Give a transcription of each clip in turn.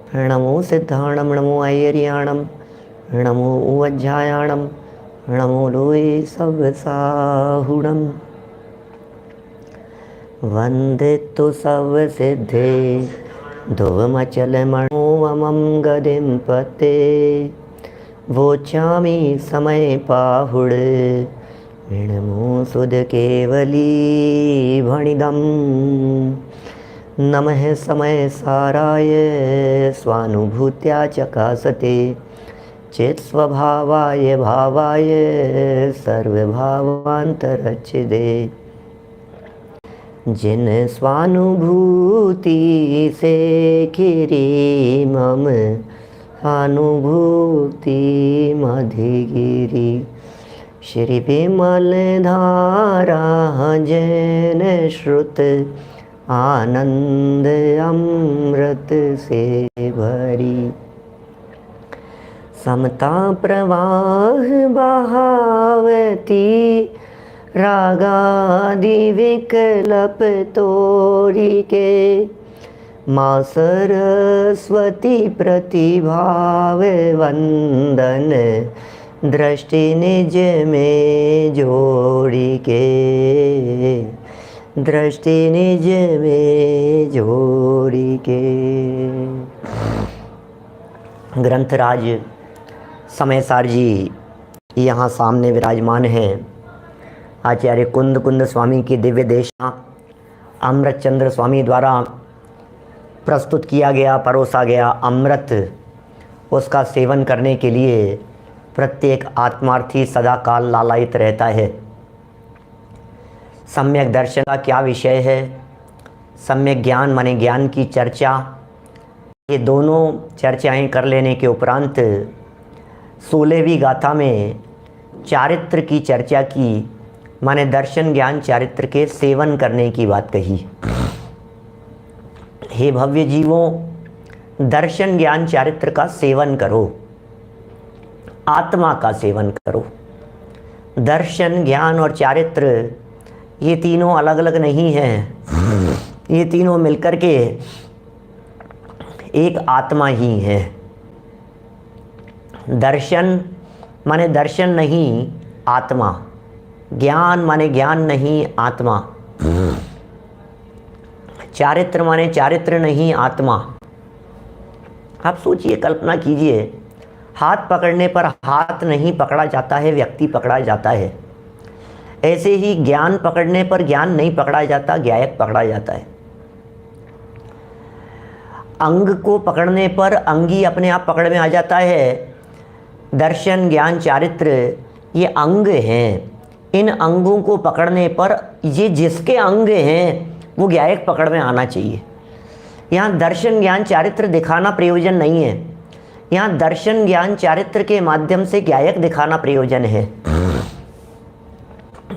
नमो सिद्धाणम नमो ऐरियाणम नमो उवज्जायाणम नमो लोये सवसाहुणम। वंदे तो सब सिद्धे ध्रुवमचल मनोमम गदिं पते वोचामि समय पाहुड़ ऋणमो सुध केवली भणिदम। नमः समय साराय स्वानुभूत्या चकासते चेत स्वभावाय भावाय सर्वभावांतरच्छिदे। जिन स्वानुभूति से खिरी मम अनुभूति मधिगिरी। श्री विमल धारा जैन श्रुत आनंद अमृत से भरी। समता प्रवाह बहावती रागादि विकल्प तोड़ी के। माँ सरस्वती प्रतिभाव वंदन दृष्टि निज में जोड़ी के। दृष्टि निज में जोड़ी के। ग्रंथराज समयसार जी यहाँ सामने विराजमान हैं। आचार्य कुंद कुंद स्वामी की दिव्य देशना अमृत चंद्र स्वामी द्वारा प्रस्तुत किया गया, परोसा गया अमृत, उसका सेवन करने के लिए प्रत्येक आत्मार्थी सदा काल लालायित रहता है। सम्यक दर्शन का क्या विषय है, सम्यक ज्ञान माने ज्ञान की चर्चा, ये दोनों चर्चाएं कर लेने के उपरांत 16वीं गाथा में चारित्र की चर्चा की, माने दर्शन ज्ञान चारित्र के सेवन करने की बात कही। हे भव्य जीवों, दर्शन ज्ञान चारित्र का सेवन करो, आत्मा का सेवन करो। दर्शन ज्ञान और चारित्र ये तीनों अलग अलग नहीं हैं, ये तीनों मिलकर के एक आत्मा ही है। दर्शन माने दर्शन नहीं आत्मा, ज्ञान माने ज्ञान नहीं आत्मा, चारित्र माने चारित्र नहीं आत्मा। आप सोचिए, कल्पना कीजिए, हाथ पकड़ने पर हाथ नहीं पकड़ा जाता है, व्यक्ति पकड़ा जाता है। ऐसे ही ज्ञान पकड़ने पर ज्ञान नहीं पकड़ा जाता, ज्ञायक पकड़ा जाता है। अंग को पकड़ने पर अंगी अपने आप पकड़ में आ जाता है। दर्शन ज्ञान चारित्र ये अंग हैं, इन अंगों को पकड़ने पर ये जिसके अंग हैं वो ज्ञायक पकड़ में आना चाहिए। यहाँ दर्शन ज्ञान चारित्र दिखाना प्रयोजन नहीं है, यहाँ दर्शन ज्ञान चारित्र के माध्यम से ज्ञायक दिखाना प्रयोजन है।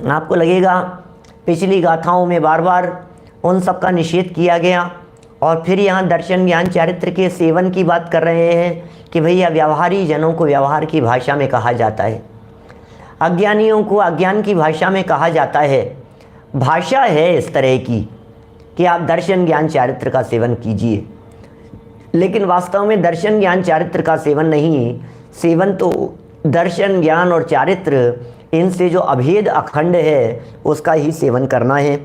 आपको लगेगा पिछली गाथाओं में बार बार उन सब का निषेध किया गया और फिर यहाँ दर्शन ज्ञान चारित्र के सेवन की बात कर रहे हैं कि भैया व्यवहारी जनों को व्यवहार की भाषा में कहा जाता है, अज्ञानियों को अज्ञान की भाषा में कहा जाता है। भाषा है इस तरह की कि आप दर्शन ज्ञान चारित्र का सेवन कीजिए, लेकिन वास्तव में दर्शन ज्ञान चारित्र का सेवन नहीं, सेवन तो दर्शन ज्ञान और चारित्र इनसे जो अभेद अखंड है उसका ही सेवन करना है।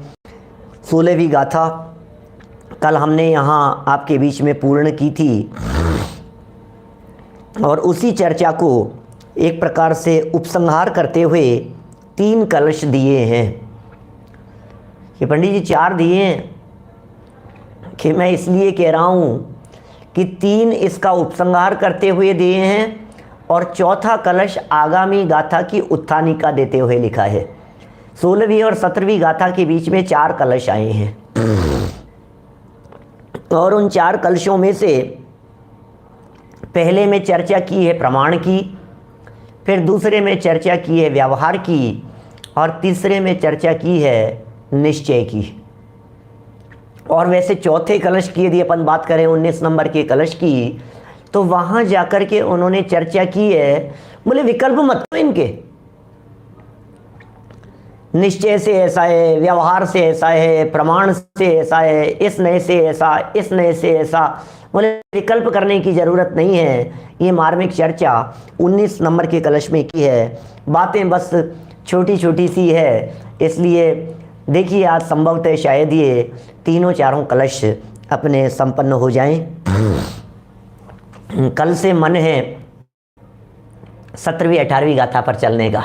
16वीं गाथा कल हमने यहाँ आपके बीच में पूर्ण की थी और उसी चर्चा को एक प्रकार से उपसंहार करते हुए 3 कलश दिए हैं। ये पंडित जी 4 दिए हैं कि मैं इसलिए कह रहा हूँ कि 3 इसका उपसंहार करते हुए दिए हैं और चौथा कलश आगामी गाथा की उत्थानिका देते हुए लिखा है। 16वीं और 17वीं गाथा के बीच में 4 कलश आए हैं और उन 4 कलशों में से पहले में चर्चा की है प्रमाण की, फिर दूसरे में चर्चा की है व्यवहार की और तीसरे में चर्चा की है निश्चय की। और वैसे चौथे कलश की यदि अपन बात करें 19 नंबर के कलश की, तो वहाँ जाकर के उन्होंने चर्चा की है, बोले विकल्प मत करो इनके, निश्चय से ऐसा है, व्यवहार से ऐसा है, प्रमाण से ऐसा है, इस नए से ऐसा, इस नए से ऐसा। बोले विकल्प करने की जरूरत नहीं है। ये मार्मिक चर्चा 19 नंबर के कलश में की है। बातें बस छोटी छोटी सी है, इसलिए देखिए आज संभवतः शायद ये तीनों चारों कलश अपने संपन्न हो जाएं। कल से मन है 17वीं 18वीं गाथा पर चलने का।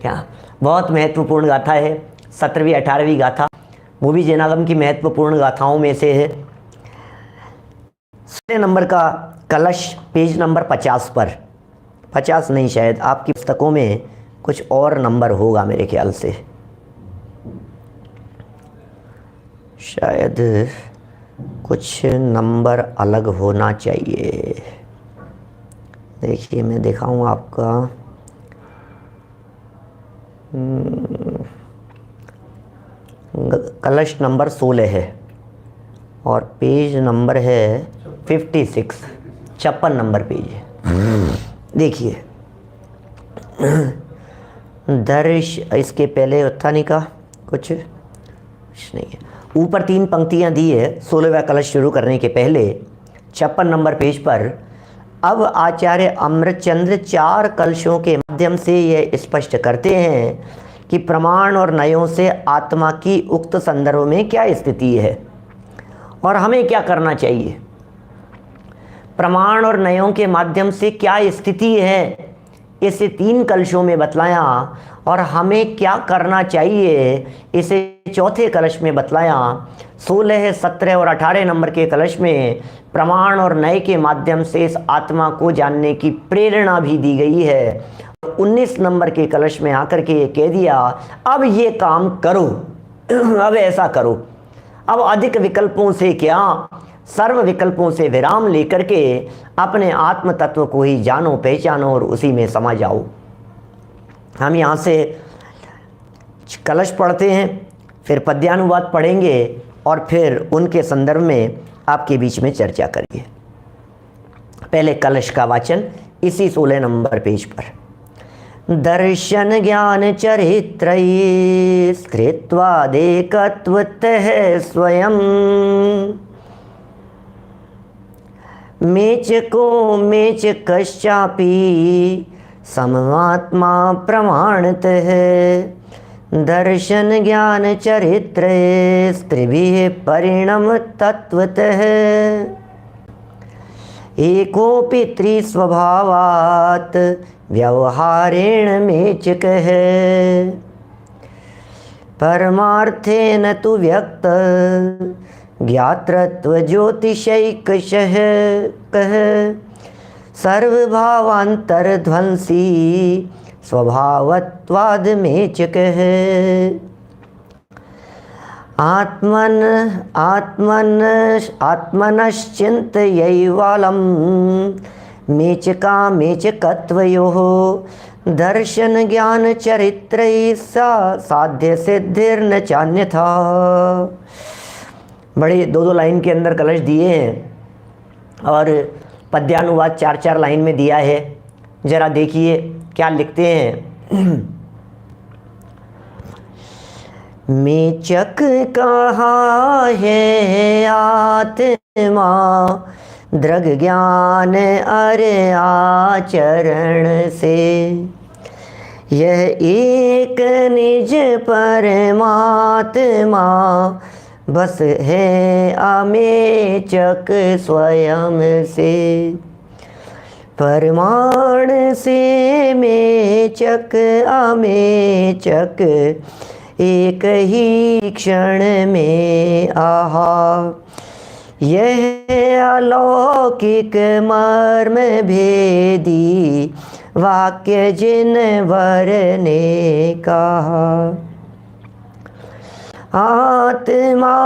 क्या बहुत महत्वपूर्ण गाथा है 17वीं 18वीं गाथा, वो भी जैनागम की महत्वपूर्ण गाथाओं में से है। 16 नंबर का कलश पेज नंबर 50 पर, 50 नहीं शायद आपकी पुस्तकों में कुछ और नंबर होगा मेरे ख्याल से, शायद कुछ नंबर अलग होना चाहिए। देखिए मैं दिखाऊं आपका, कलश नंबर 16 है और पेज नंबर है 56, 56 नंबर पेज है। देखिए दर्श, इसके पहले उत्थानी का कुछ नहीं है। ऊपर 3 पंक्तियां दी है 16वां कलश शुरू करने के पहले 56 नंबर पेज पर। अब आचार्य अमृतचंद्र 4 कलशों के माध्यम से यह स्पष्ट करते हैं कि प्रमाण और नयों से आत्मा की उक्त संदर्भ में क्या स्थिति है और हमें क्या करना चाहिए। प्रमाण और नयों के माध्यम से क्या स्थिति है इसे 3 कलशों में बतलाया और हमें क्या करना चाहिए इसे चौथे कलश में बतलाया। 16, 17 और 18 नंबर के कलश में प्रमाण और नय के माध्यम से इस आत्मा को जानने की प्रेरणा भी दी गई है। 19 नंबर के कलश में आकर के ये कह दिया अब ये काम करो, अब ऐसा करो, अब अधिक विकल्पों से क्या, सर्व विकल्पों से विराम लेकर के अपने आत्म तत्व को ही जानो, पहचानो और उसी में समा जाओ। हम यहाँ से कलश पढ़ते हैं, फिर पद्यानुवाद पढ़ेंगे और फिर उनके संदर्भ में आपके बीच में चर्चा करेंगे। पहले कलश का वाचन इसी 16 नंबर पेज पर। दर्शन ज्ञान चरित्र स्त्रीत्वादेकत्वतः स्वयं मेच को मेच कश्चापि समवात्मा प्रमाणतः। दर्शन ज्ञान चरित्र स्त्रिभिः परिणम तत्वतः एकोपि त्रिस्वभावात् व्यवहारेण मेचकः परमार्थेन तु व्यक्त ज्ञातृत्व ज्योतिषैकशः कः सर्वभावान्तरध्वंसी स्वभावत्वाद् मेचकः। आत्मनश्चिन्तयैवालं मेचका मेचकत्वयोः दर्शन ज्ञान चरित्रैः साध्य सिद्धिर्न चान्यथा। बड़े 2-2 लाइन के अंदर कलश दिए हैं और पद्यानुवाद 4-4 लाइन में दिया है। जरा देखिए क्या लिखते हैं। मेचक कहा है आत्मा दृग ज्ञान अरे आचरण से यह एक निज परमात्मा बस है अमेचक स्वयं से। परमाण से मेचक अमेचक एक ही क्षण में आहा। यह अलौकिक मर्म भेदी वाक्य जिन वर ने कहा। आत्मा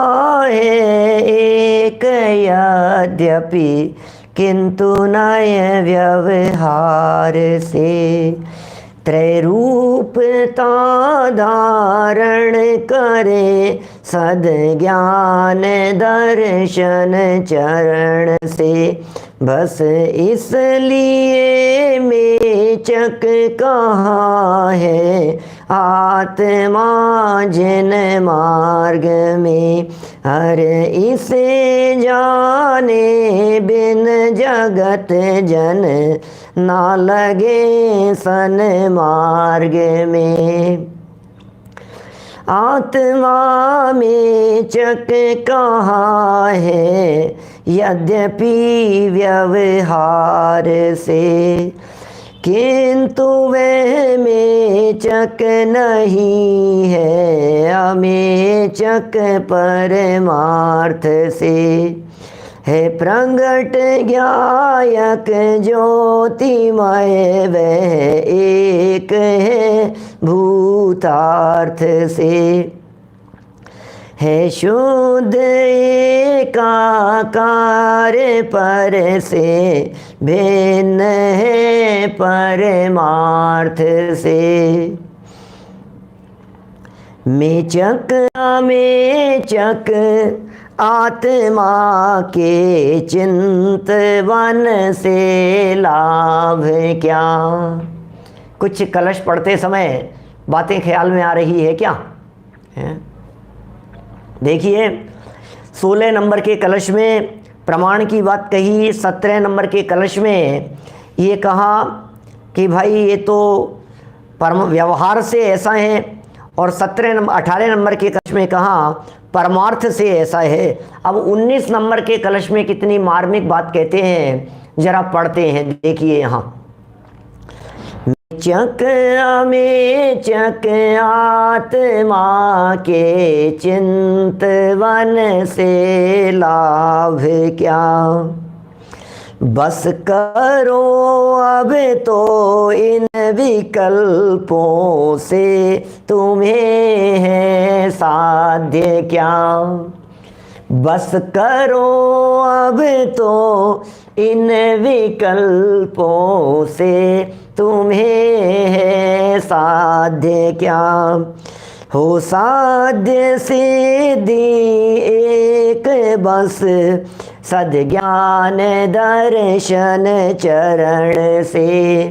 है एक यद्यपि किंतु नय व्यवहार से त्रैरूपता धारण करे सद ज्ञान दर्शन चरण से। बस इसलिए मेचक कहा है आत्मा जिन मार्ग में हर इसे जाने, बिन जगत जन ना लगे सन मार्ग में। आत्मा में चक कहाँ है यद्यपि व्यवहार से, किंतु वह में चक नहीं है अमेचक परमार्थ से। है प्रगट ज्ञायक ज्योतिमय वह एक है भूतार्थ से। है शुद्ध एकाकार पर से भिन्न है परमार्थ से। मेचक मेचक आत्मा के चिंतवन से लाभ क्या। कुछ कलश पढ़ते समय बातें ख्याल में आ रही है क्या? देखिए 16 नंबर के कलश में प्रमाण की बात कही, 17 नंबर के कलश में ये कहा कि भाई ये तो परम व्यवहार से ऐसा है, और 18 नंबर के कलश में कहा परमार्थ से ऐसा है। अब 19 नंबर के कलश में कितनी मार्मिक बात कहते हैं, जरा पढ़ते हैं। देखिए यहाँ चक अमेचक आत्मा के चिंतवन से लाभ क्या। बस करो अब तो इन विकल्पों से तुम्हें है साध्य क्या। बस करो अब तो इन विकल्पों से तुम्हें है साध्य क्या। हो साध्य सिद्धि एक बस सद्ज्ञान दर्शन चरण से।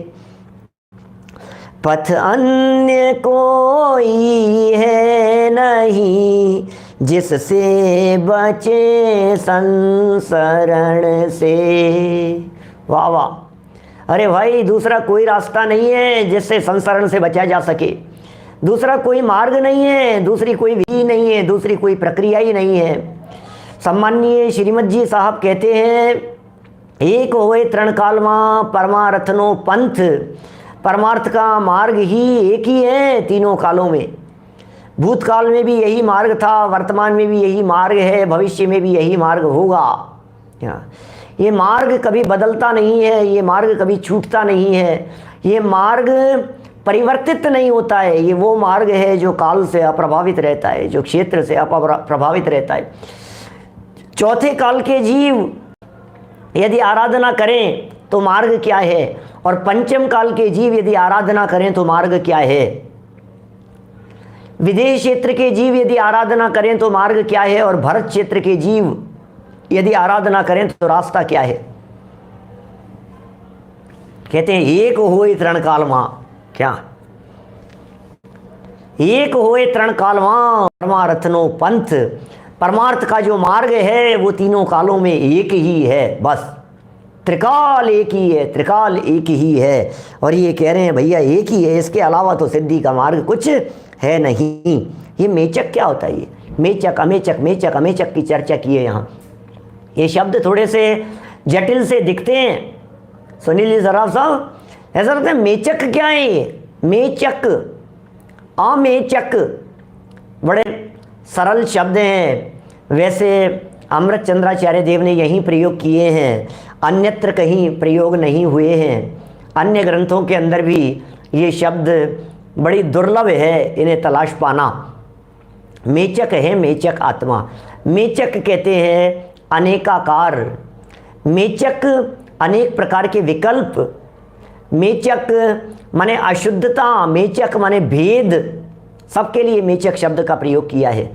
पथ अन्य कोई है नहीं जिससे बचे संसरण से। वाह वाह, अरे भाई दूसरा कोई रास्ता नहीं है जिससे संसरण से बचा जा सके। दूसरा कोई मार्ग नहीं है, दूसरी कोई विधि नहीं है, दूसरी कोई प्रक्रिया ही नहीं है। सम्माननीय श्रीमद जी साहब कहते हैं, एक होए तृण कालमा परमारथनो पंथ। परमार्थ का मार्ग ही एक ही है तीनों कालों में। भूतकाल में भी यही मार्ग था, वर्तमान में भी यही मार्ग है, भविष्य में भी यही मार्ग होगा। ये मार्ग कभी बदलता नहीं है, ये मार्ग कभी छूटता नहीं है, ये मार्ग परिवर्तित नहीं होता है। ये वो मार्ग है जो काल से अप्रभावित रहता है, जो क्षेत्र से अप्रभावित रहता है। चौथे काल के जीव यदि आराधना करें तो मार्ग क्या है, और पंचम काल के जीव यदि आराधना करें तो मार्ग क्या है। विदेश क्षेत्र के जीव यदि आराधना करें तो मार्ग क्या है, और भरत क्षेत्र के जीव यदि आराधना करें तो रास्ता क्या है। कहते हैं एक होए तृण कालमा, क्या एक होए तृण कालमा परमारथनो पंथ। परमार्थ का जो मार्ग है वो तीनों कालों में एक ही है, बस त्रिकाल एक ही है, त्रिकाल एक ही है। और ये कह रहे हैं भैया एक ही है, इसके अलावा तो सिद्धि का मार्ग कुछ है नहीं। ये मेचक क्या होता है? ये मेचक अमेचक, मेचक अमेचक की चर्चा की है यहाँ। ये शब्द थोड़े से जटिल से दिखते हैं, सुनील जी सराफ साहब, ऐसा लगता है मेचक क्या है ये। मेचक अमेचक बड़े सरल शब्द हैं। वैसे अमृत चंद्राचार्य देव ने यहीं प्रयोग किए हैं, अन्यत्र कहीं प्रयोग नहीं हुए हैं। अन्य ग्रंथों के अंदर भी ये शब्द बड़ी दुर्लभ है इन्हें तलाश पाना। मेचक है मेचक आत्मा। मेचक कहते हैं अनेकाकार, मेचक अनेक प्रकार के विकल्प। मेचक माने अशुद्धता, मेचक माने भेद, सबके लिए मेचक शब्द का प्रयोग किया है।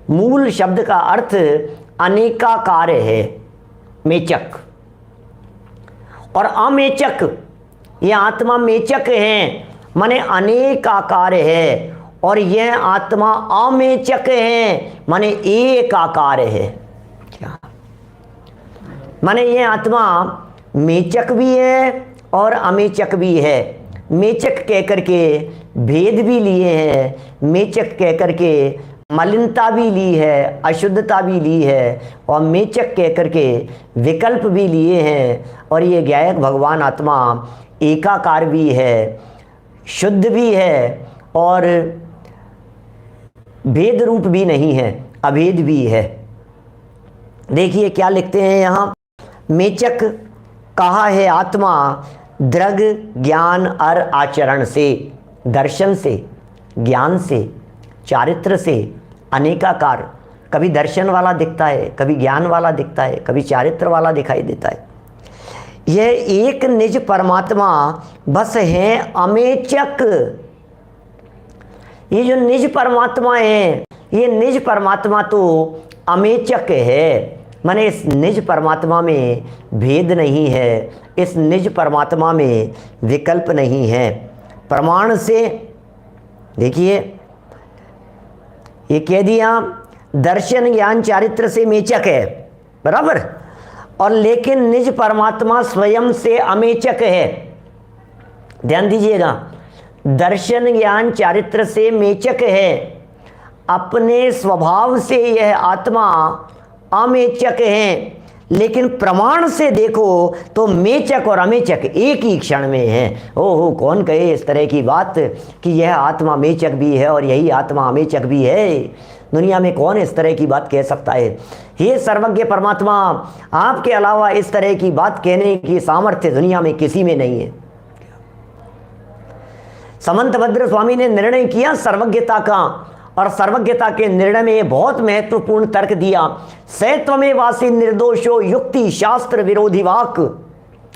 मूल शब्द का अर्थ अनेकाकार है मेचक, और अमेचक ये आत्मा मेचक है माने अनेक आकार है, और यह आत्मा अमेचक है, माने एक आकार है। क्या माने यह आत्मा मेचक भी है और अमेचक भी है। मेचक कहकर के भेद भी लिए हैं, मेचक कहकर के मलिनता भी ली है, अशुद्धता भी ली है, और मेचक कहकर के विकल्प भी लिए हैं। और ये ज्ञायक भगवान आत्मा एकाकार भी है, शुद्ध भी है, और भेद रूप भी नहीं है, अभेद भी है। देखिए क्या लिखते हैं यहाँ, मेचक कहा है आत्मा दृग ज्ञान और आचरण से, दर्शन से, ज्ञान से, चारित्र से अनेकाकार। कभी दर्शन वाला दिखता है, कभी ज्ञान वाला दिखता है, कभी चारित्र वाला दिखाई देता है। यह एक निज परमात्मा बस है अमेचक। ये जो निज परमात्मा है, ये निज परमात्मा तो अमेचक है, माने इस निज परमात्मा में भेद नहीं है, इस निज परमात्मा में विकल्प नहीं है। प्रमाण से देखिए ये कह दिया दर्शन ज्ञान चारित्र से मेचक है, बराबर, और लेकिन निज परमात्मा स्वयं से अमेचक है। ध्यान दीजिएगा, दर्शन ज्ञान चारित्र से मेचक है, अपने स्वभाव से यह आत्मा अमेचक है, लेकिन प्रमाण से देखो तो मेचक और अमेचक एक ही क्षण में है। ओहो, कौन कहे इस तरह की बात कि यह आत्मा मेचक भी है और यही आत्मा अमेचक भी है। दुनिया में कौन इस तरह की बात कह सकता है? हे सर्वज्ञ परमात्मा, आपके अलावा इस तरह की बात कहने की सामर्थ्य दुनिया में किसी में नहीं है। समंतभद्र स्वामी ने निर्णय किया सर्वज्ञता का, और सर्वज्ञता के निर्णय में बहुत महत्वपूर्ण तर्क दिया। सैत्वमे वासी निर्दोषो युक्ति शास्त्र विरोधी वाक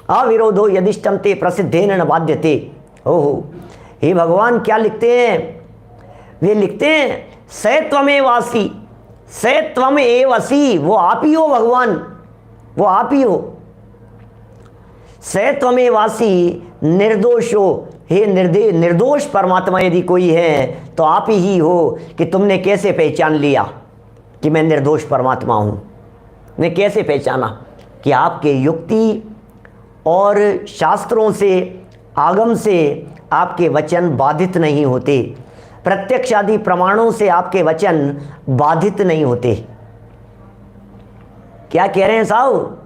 अविरोधो यदिष्टम ते प्रसिद्धेन न बाध्यते। ओहो, हे भगवान क्या लिखते हैं? वे लिखते हैं सैत्वमे वासी, सैत्वम एवसी, वो आप ही हो भगवान, वो आप ही हो। सैत्वमे वासी निर्दोषो, हे निर्दोष परमात्मा यदि कोई है तो आप ही हो। कि तुमने कैसे पहचान लिया कि मैं निर्दोष परमात्मा हूँ? ने कैसे पहचाना? कि आपके युक्ति और शास्त्रों से, आगम से आपके वचन बाधित नहीं होते, प्रत्यक्ष आदि प्रमाणों से आपके वचन बाधित नहीं होते। क्या कह रहे हैं साहब?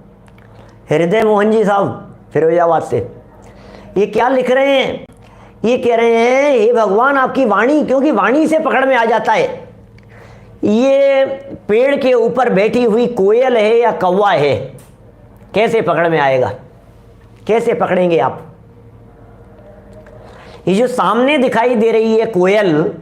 हृदय मोहन जी साहब फिरोजाबाद से ये क्या लिख रहे हैं? ये कह रहे हैं हे भगवान आपकी वाणी, क्योंकि वाणी से पकड़ में आ जाता है ये पेड़ के ऊपर बैठी हुई कोयल है या कौवा है। कैसे पकड़ में आएगा? कैसे पकड़ेंगे आप? ये जो सामने दिखाई दे रही है कोयल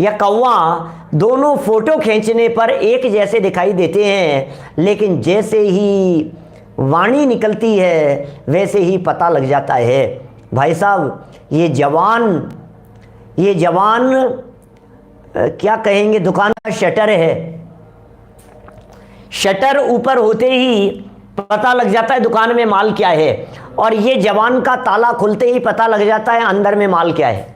या कौवा, दोनों फोटो खींचने पर एक जैसे दिखाई देते हैं, लेकिन जैसे ही वाणी निकलती है वैसे ही पता लग जाता है। भाई साहब, ये जवान क्या कहेंगे, दुकान का शटर है, शटर ऊपर होते ही पता लग जाता है दुकान में माल क्या है, और ये जवान का ताला खुलते ही पता लग जाता है अंदर में माल क्या है।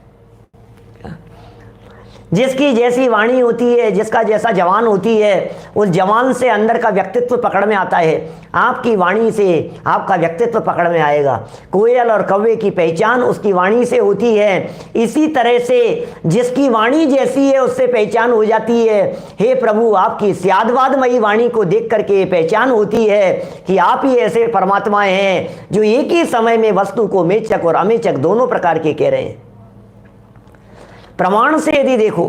जिसकी जैसी वाणी होती है, जिसका जैसा जवान होती है, उस जवान से अंदर का व्यक्तित्व पकड़ में आता है। आपकी वाणी से आपका व्यक्तित्व पकड़ में आएगा। कोयल और कौवे की पहचान उसकी वाणी से होती है। इसी तरह से जिसकी वाणी जैसी है उससे पहचान हो जाती है। हे प्रभु, आपकी स्यादवादमयी वाणी को देख करके पहचान होती है कि आप ही ऐसे परमात्मा हैं जो एक ही समय में वस्तु को मेचक और अमेचक दोनों प्रकार के कह रहे हैं। प्रमाण से यदि देखो,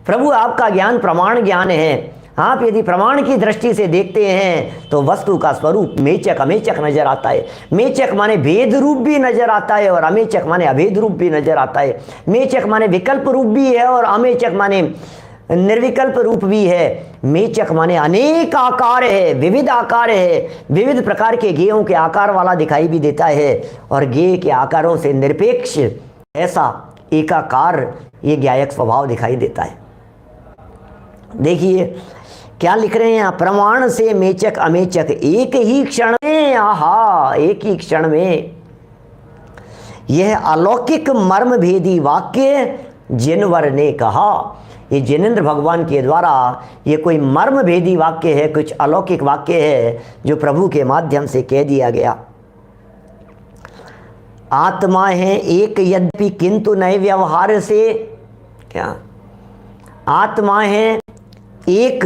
प्रभु आपका ज्ञान प्रमाण ज्ञान है। आप यदि प्रमाण की दृष्टि से देखते हैं तो वस्तु का स्वरूप मेचक अमेचक नजर आता है। मेचक माने भेद रूप भी नजर आता है और अमेचक माने अभेद रूप भी नजर आता है। मेचक माने विकल्प रूप भी है और अमेचक माने निर्विकल्प रूप भी है। मेचक माने अनेक आकार है, विविध आकार है, विविध प्रकार के गेयों के आकार वाला दिखाई भी देता है, और गेय के आकारों से निरपेक्ष ऐसा एकाकार ये ज्ञायक स्वभाव दिखाई देता है। देखिए क्या लिख रहे हैं, प्रमाण से मेचक अमेचक एक ही क्षण में, आहा, एक ही क्षण में। यह अलौकिक मर्म भेदी वाक्य जिनवर ने कहा। ये जिनेंद्र भगवान के द्वारा ये कोई मर्म भेदी वाक्य है, कुछ अलौकिक वाक्य है जो प्रभु के माध्यम से कह दिया गया। आत्मा है एक यद्यपि किंतु नए व्यवहार से, क्या आत्मा है एक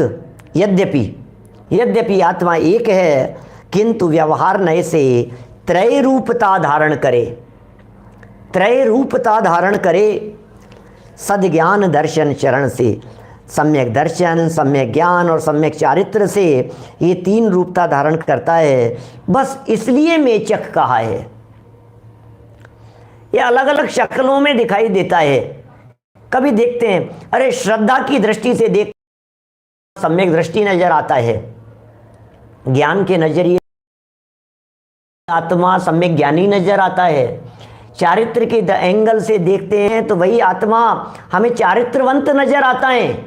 यद्यपि आत्मा एक है किंतु व्यवहार नए से त्रय रूपता धारण करे सद्ज्ञान दर्शन चरण से। सम्यक दर्शन, सम्यक ज्ञान और सम्यक चारित्र से ये तीन रूपता धारण करता है। बस इसलिए मेचक कहा है। ये अलग अलग शक्लों में दिखाई देता है। कभी देखते हैं, अरे श्रद्धा की दृष्टि से देख सम्यक दृष्टि नजर आता है, ज्ञान के नजरिए आत्मा सम्यक ज्ञानी नजर आता है। चारित्र के एंगल से देखते हैं तो वही आत्मा हमें चारित्रवंत नजर आता है।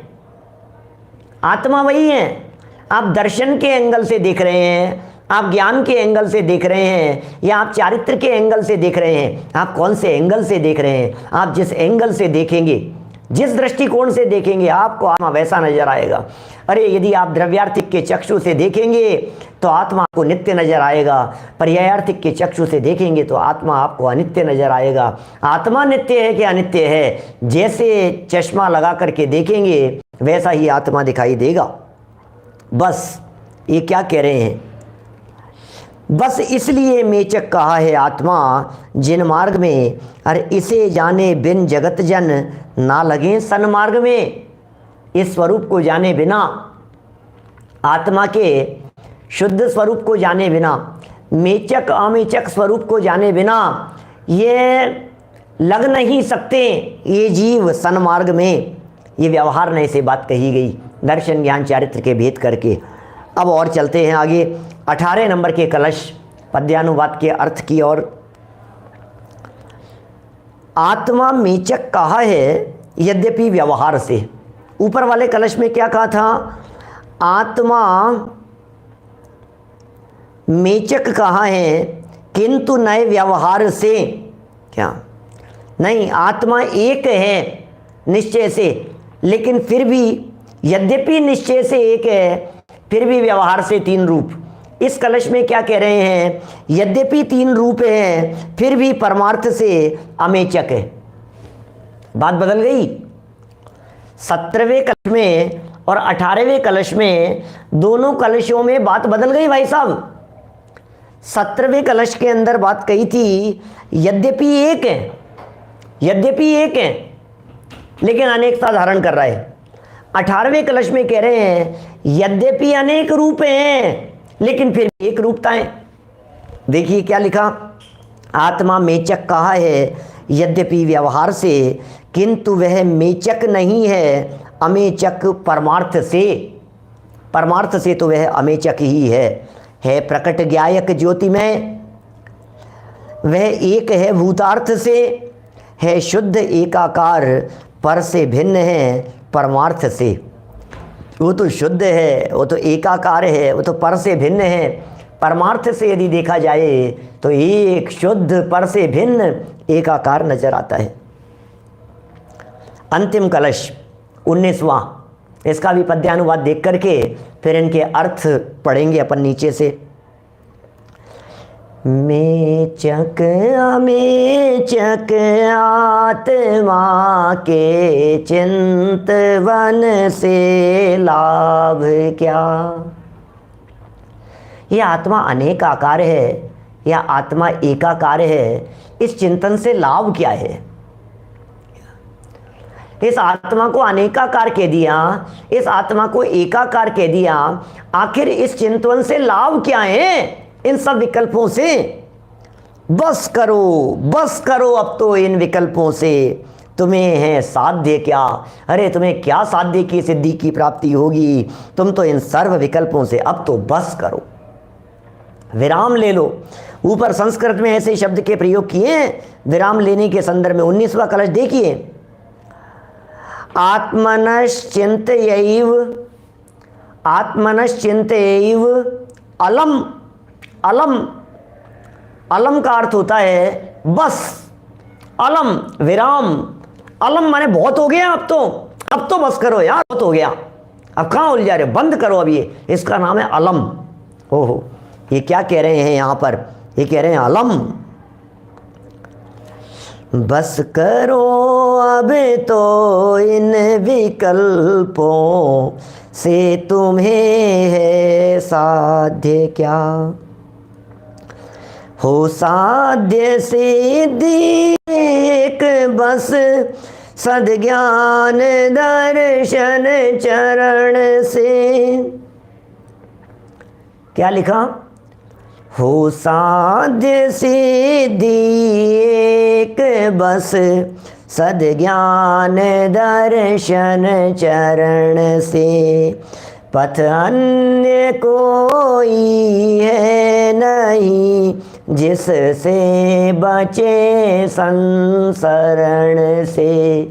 आत्मा वही है। आप दर्शन के एंगल से देख रहे हैं, आप ज्ञान के एंगल से देख रहे हैं, या आप चारित्र के एंगल से देख रहे हैं, आप कौन से एंगल से देख रहे हैं। आप जिस एंगल से देखेंगे, जिस दृष्टिकोण से देखेंगे, आपको आत्मा वैसा नजर आएगा। अरे यदि आप द्रव्यार्थिक के चक्षु से देखेंगे तो आत्मा आपको नित्य नजर आएगा, पर्यायार्थिक के चक्षु से देखेंगे तो आत्मा आपको अनित्य नजर आएगा। आत्मा नित्य है कि अनित्य है, जैसे चश्मा लगा करके देखेंगे वैसा ही आत्मा दिखाई देगा। बस ये क्या कह रहे हैं, बस इसलिए मेचक कहा है आत्मा जिन मार्ग में, अरे इसे जाने बिन जगत जन ना लगे सन्मार्ग में। इस स्वरूप को जाने बिना, आत्मा के शुद्ध स्वरूप को जाने बिना, मेचक अमेचक स्वरूप को जाने बिना ये लग नहीं सकते ये जीव सन्मार्ग में। ये व्यवहार नहीं से बात कही गई दर्शन ज्ञान चारित्र के भेद करके। अब और चलते हैं आगे 18 नंबर के कलश पद्यानुवाद के अर्थ की ओर। आत्मा मेचक कहा है यद्यपि व्यवहार से। ऊपर वाले कलश में क्या कहा था, आत्मा मेचक कहा है किंतु नए व्यवहार से। क्या नहीं, आत्मा एक है निश्चय से, लेकिन फिर भी यद्यपि निश्चय से एक है फिर भी व्यवहार से तीन रूप। इस कलश में क्या कह रहे हैं, यद्यपि तीन रूप हैं फिर भी परमार्थ से अमेचक है। बात बदल गई। 17वें कलश में और 18वें कलश में, दोनों कलशों में बात बदल गई भाई साहब। 17वें कलश के अंदर बात कही थी यद्यपि एक है लेकिन अनेकता धारण कर रहा है। 18वें कलश में कह रहे हैं यद्यपि अनेक रूप हैं लेकिन फिर भी एक रूपता है। देखिए क्या लिखा, आत्मा मेचक कहा है यद्यपि व्यवहार से किंतु वह मेचक नहीं है अमेचक परमार्थ से तो वह अमेचक ही है प्रकट ज्ञायक ज्योतिमय। वह एक है भूतार्थ से, है शुद्ध एकाकार, पर से भिन्न है परमार्थ से। वो तो शुद्ध है, वो तो एकाकार है, वो तो पर से भिन्न है। परमार्थ से यदि देखा जाए तो एक शुद्ध पर से भिन्न एकाकार नजर आता है। अंतिम कलश 19वां, इसका भी पद्यानुवाद देख करके फिर इनके अर्थ पढ़ेंगे अपन नीचे से। मेचक अमेचक आत्मा के चिंतवन से लाभ क्या। यह आत्मा अनेक आकार है या आत्मा एकाकार है, इस चिंतन से लाभ क्या है। इस आत्मा को अनेकाकार कह दिया, इस आत्मा को एकाकार कह दिया, आखिर इस चिंतन से लाभ क्या है इन सब विकल्पों से। बस करो अब तो इन विकल्पों से, तुम्हें है साध्य क्या। अरे तुम्हें क्या साध्य की सिद्धि की प्राप्ति होगी, तुम तो इन सर्व विकल्पों से अब तो बस करो, विराम ले लो। ऊपर संस्कृत में ऐसे शब्द के प्रयोग किए हैं विराम लेने के संदर्भ में। 19वां कलश देखिए, आत्मनश्चिंतयैव अलम का अर्थ होता है बस, अलम विराम, अलम माने बहुत हो गया, अब तो बस करो यार, बहुत हो गया, अब कहाँ उलझा रहे हो, बंद करो अब ये, इसका नाम है अलम। ओहो, ये क्या कह रहे हैं यहाँ पर, ये कह रहे हैं अलम, बस करो अब तो इन विकल्पों से तुम्हें है साध्य क्या, हो साध्य सिद्धि एक बस सद्ज्ञान दर्शन चरण से। क्या लिखा, हो साध्य सिद्धि एक बस सद्ज्ञान दर्शन चरण से, पथ अन्य कोई है नहीं जिससे बचे संसरण से,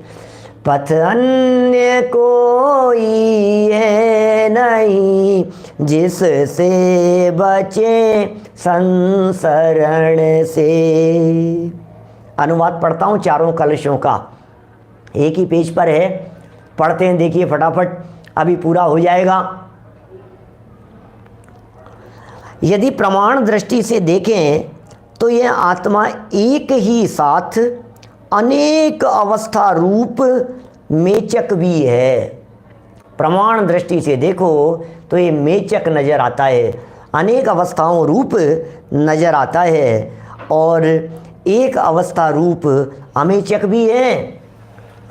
पथ अन्य कोई है नहीं जिससे बचे संसरण से। अनुवाद पढ़ता हूँ चारों कलशों का, एक ही पेज पर है, पढ़ते हैं, देखिए फटाफट, अभी पूरा हो जाएगा। यदि प्रमाण दृष्टि से देखें तो यह आत्मा एक ही साथ अनेक अवस्था रूप मेचक भी है। प्रमाण दृष्टि से देखो तो ये मेचक नज़र आता है, अनेक अवस्थाओं रूप नज़र आता है, और एक अवस्था रूप अमेचक भी है,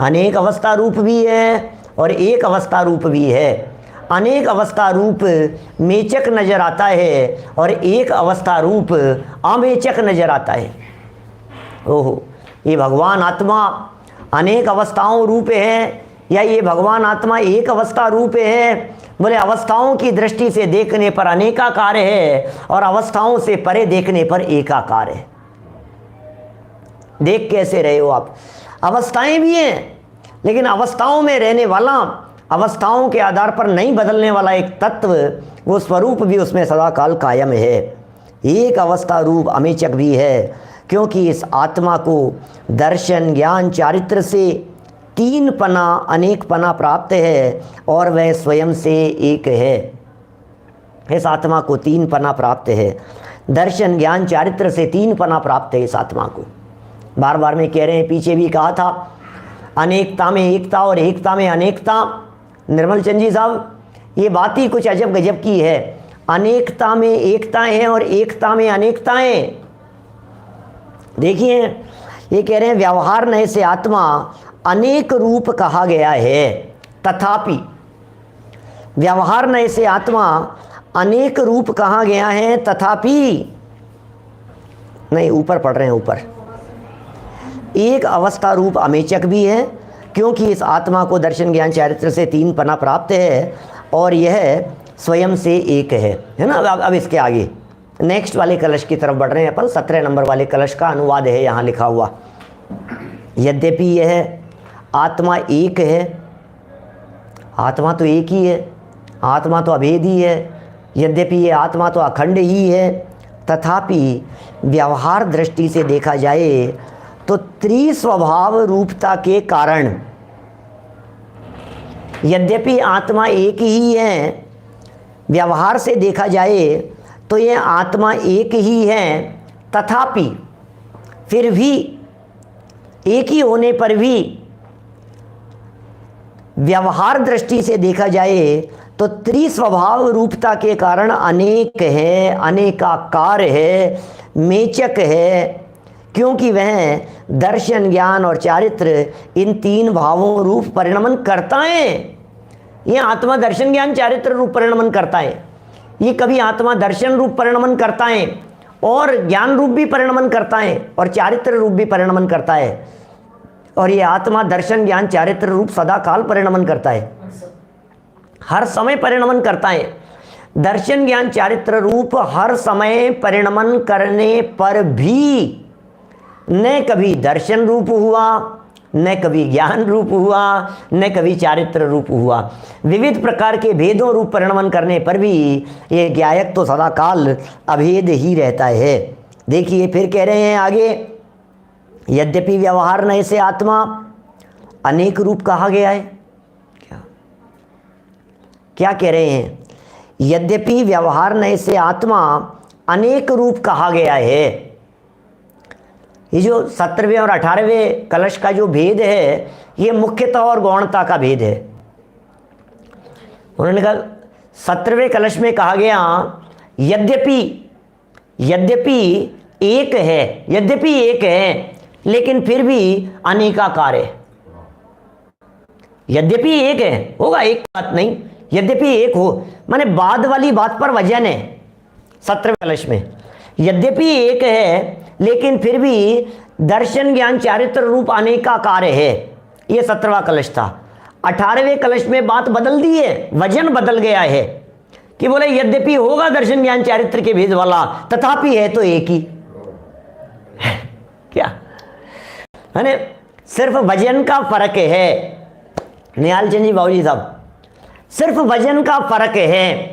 अनेक अवस्था रूप भी है और एक अवस्था रूप भी है। अनेक अवस्था रूप मेचक नज़र आता है और एक अवस्था रूप अमेचक नज़र आता है। ओहो, ये भगवान आत्मा अनेक अवस्थाओं रूप है या ये भगवान आत्मा एक अवस्था रूप है? बोले अवस्थाओं की दृष्टि से देखने पर अनेकाकार है और अवस्थाओं से परे देखने पर एकाकार है। देख कैसे रहे हो आप? अवस्थाएं भी हैं लेकिन अवस्थाओं में रहने वाला, अवस्थाओं के आधार पर नहीं बदलने वाला एक तत्व, वो स्वरूप भी उसमें सदा काल कायम है। एक अवस्था रूप अमेचक भी है क्योंकि इस आत्मा को दर्शन ज्ञान चारित्र से तीन पना अनेक पना प्राप्त है और वह स्वयं से एक है। इस आत्मा को तीन पना प्राप्त है, दर्शन ज्ञान चारित्र से तीन पना प्राप्त है इस आत्मा को। बार बार में कह रहे हैं, पीछे भी कहा था, अनेकता में एकता और एकता में अनेकता। निर्मल चंद जी साहब, ये बात ही कुछ अजब गजब की है। अनेकता में एकता है और एकता में अनेकताएं। देखिए, ये कह रहे हैं व्यवहार नय से आत्मा अनेक रूप कहा गया है, तथापि व्यवहार नय से आत्मा अनेक रूप कहा गया है, तथापि नहीं, ऊपर पढ़ रहे हैं, ऊपर एक अवस्था रूप अमेचक भी है क्योंकि इस आत्मा को दर्शन ज्ञान चारित्र से तीन पना प्राप्त है और यह स्वयं से एक है ना। अब इसके आगे नेक्स्ट वाले कलश की तरफ बढ़ रहे हैं अपन। 17 नंबर वाले कलश का अनुवाद है यहाँ लिखा हुआ। यद्यपि यह आत्मा एक है, आत्मा तो एक ही है, आत्मा तो अभेदी है, यद्यपि ये आत्मा तो अखंड ही है, तथापि व्यवहार दृष्टि से देखा जाए तो त्रिस्वभाव रूपता के कारण, यद्यपि आत्मा एक ही है, व्यवहार से देखा जाए तो यह आत्मा एक ही है, तथापि फिर भी एक ही होने पर भी व्यवहार दृष्टि से देखा जाए तो त्रिस्वभाव रूपता के कारण अनेक है, अनेकाकार है, मेचक है, क्योंकि वह दर्शन ज्ञान और चारित्र इन तीन भावों रूप परिणमन करता है। ये आत्मा दर्शन ज्ञान चारित्र रूप परिणमन करता है। ये कभी आत्मा दर्शन रूप परिणमन करता है और ज्ञान रूप भी परिणमन करता है और चारित्र रूप भी परिणमन करता है, और ये आत्मा दर्शन ज्ञान चारित्र रूप सदा काल परिणमन करता है, हर समय परिणमन करता है। दर्शन ज्ञान चारित्र रूप हर समय परिणमन करने पर भी न कभी दर्शन रूप हुआ, न कभी ज्ञान रूप हुआ, न कभी चारित्र रूप हुआ। विविध प्रकार के भेदों रूप परिणमन करने पर भी ये ज्ञायक तो सदा काल अभेद ही रहता है। देखिए फिर कह रहे हैं आगे, यद्यपि व्यवहार नय से आत्मा अनेक रूप कहा गया है। क्या कह रहे हैं? यद्यपि व्यवहार नय से आत्मा अनेक रूप कहा गया है। ये जो 17वें और 18वें कलश का जो भेद है, ये मुख्यतः और गौणता का भेद है। उन्होंने कहा 17वें कलश में कहा गया यद्यपि एक है, यद्यपि एक है लेकिन फिर भी अनेकाकार है। यद्यपि एक है, होगा एक बात नहीं, यद्यपि एक हो माने बाद वाली बात पर वजन है। 17वें कलश में यद्यपि एक है लेकिन फिर भी दर्शन ज्ञान चारित्र रूप अनेकाकार है, ये 17वां कलश था। 18वें कलश में बात बदल दी है, वजन बदल गया है कि बोले यद्यपि होगा दर्शन ज्ञान चारित्र के भेद वाला, तथापि है तो एक ही। क्या है? सिर्फ वजन का फर्क है। निहाल चंद जी बाबूजी साहब, सिर्फ वजन का फर्क है,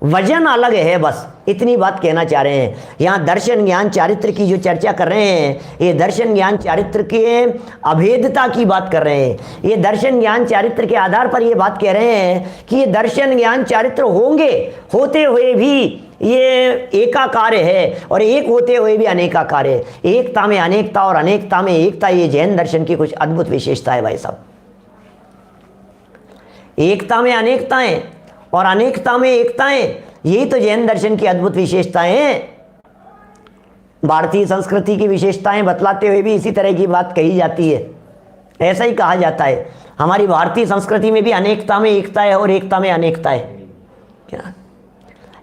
वजन अलग है, बस इतनी बात कहना चाह रहे हैं। यहाँ दर्शन ज्ञान चारित्र की जो चर्चा कर रहे हैं, ये दर्शन ज्ञान चारित्र के अभेदता की बात कर रहे हैं। ये दर्शन ज्ञान चारित्र के आधार पर ये बात कह रहे हैं कि ये दर्शन ज्ञान चारित्र होंगे, होते हुए भी ये एकाकार है और एक होते हुए भी अनेकाकार है। एकता में अनेकता और अनेकता में एकता, ये जैन दर्शन की कुछ अद्भुत विशेषता है भाई साहब। एकता में अनेकताएं और अनेकता में एकताएं, यही तो जैन दर्शन की अद्भुत विशेषताएं हैं। भारतीय संस्कृति की विशेषताएं बतलाते हुए भी इसी तरह की बात कही जाती है। ऐसा ही कहा जाता है, हमारी भारतीय संस्कृति में भी अनेकता में एकता है और एकता में अनेकता है। क्या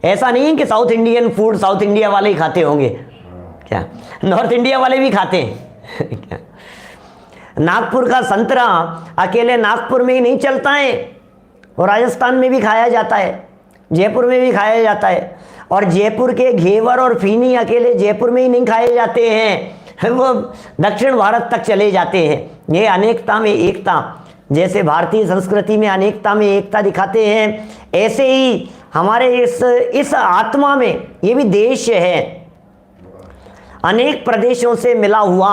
ऐसा नहीं है कि south Indian food south India वाले ही खाते होंगे? क्या नॉर्थ इंडिया वाले भी खाते हैं? क्या नागपुर का संतरा अकेले नागपुर में ही नहीं चलता है, और राजस्थान में भी खाया जाता है, जयपुर में भी खाया जाता है। और जयपुर के घेवर और फीनी अकेले जयपुर में ही नहीं खाए जाते हैं, वो दक्षिण भारत तक चले जाते हैं। ये अनेकता में एकता, जैसे भारतीय संस्कृति में अनेकता में एकता दिखाते हैं, ऐसे ही हमारे इस आत्मा में, ये भी देश है, अनेक प्रदेशों से मिला हुआ,